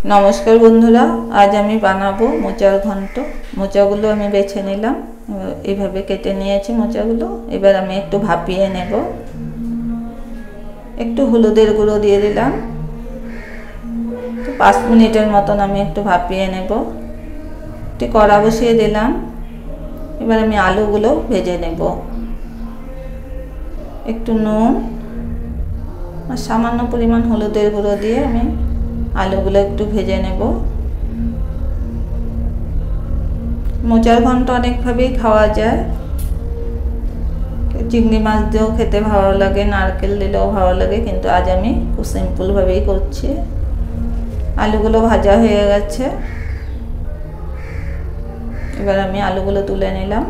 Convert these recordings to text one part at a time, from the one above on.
नमस्कार बंधुरा आज आमी बानाबो मोचार घंट। मोचागुलो आमी बेছে নিলাম, এইভাবে কেটে নিয়েছি মোচাগুলো। এবার আমি একটু ভাপিয়ে নেব। একটু হলুদের গুঁড়ো দিয়ে দিলাম। 5 মিনিটের মতন আমি একটু ভাপিয়ে নেব। একটু কড়া বসিয়ে দিলাম। এবার আমি আলুগুলো ভেজে নেব। একটু নুন আর সামান্য পরিমাণ হলুদের গুঁড়ো দিয়ে আমি আলুগুলো একটু ভেজে নেব। মোচার ঘন্ট অনেকভাবেই খাওয়া যায়। চিংড়ি মাছ দিয়েও খেতে ভালো লাগে, নারকেল দিলেও ভালো লাগে, কিন্তু আজ আমি খুব সিম্পল ভাবেই করছি। আলুগুলো ভাজা হয়ে গেছে। এবার আমি আলুগুলো তুলে নিলাম।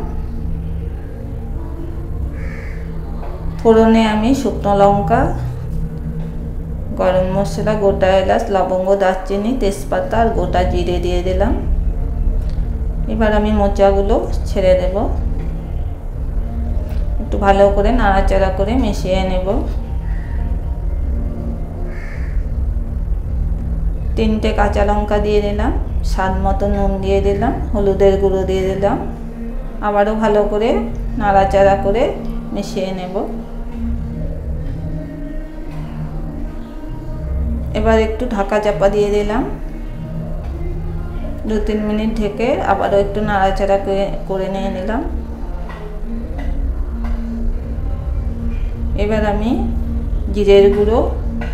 ফোড়নে আমি শুকনো লঙ্কা, गरम मसला, गोटा एलाच, लवंग, दारचिनी, तेजपाता और गोटा जिरे दिए दिलाम। एबार आमी मोचागुलो छेड़े देब। एकटु भालो करे नाड़ाचाड़ा करे मिशिए नेब। 3টে काँचा लंका दिए दिलाम, स्वाद मतो नुन दिए दिलाम, हलुदेर गुঁড়ो दिए दिलाम। आबारो भालो करे नाड़ाचाड़ा करे मिशिए नेब। এবার একটু ঢাকা চাপা দিয়ে দিলাম। 2-3 মিনিট ঢেকে আবারও একটু নাড়াচাড়া করে নিয়ে নিলাম। এবার আমি জিরের গুঁড়ো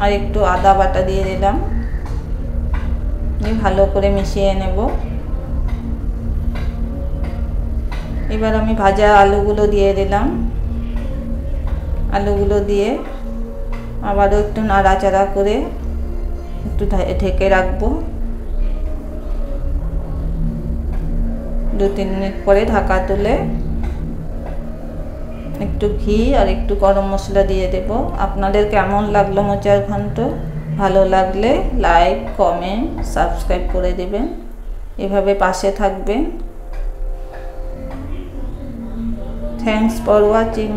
আর একটু আদা বাটা দিয়ে দিলাম। ভালো করে মিশিয়ে নেব। এবার আমি ভাজা আলুগুলো দিয়ে দিলাম। আলুগুলো দিয়ে আবারও একটু নাড়াচাড়া করে একটু ঢেকে রাখবো। 2-3 মিনিট পরে ঢাকা তুলে একটু ঘি আর একটু গরম মশলা দিয়ে দেব। আপনাদের কেমন লাগলো মোচার ঘন্ট? ভালো লাগলে লাইক, কমেন্ট, সাবস্ক্রাইব করে দিবেন। এভাবে পাশে থাকবেন। Thanks for watching.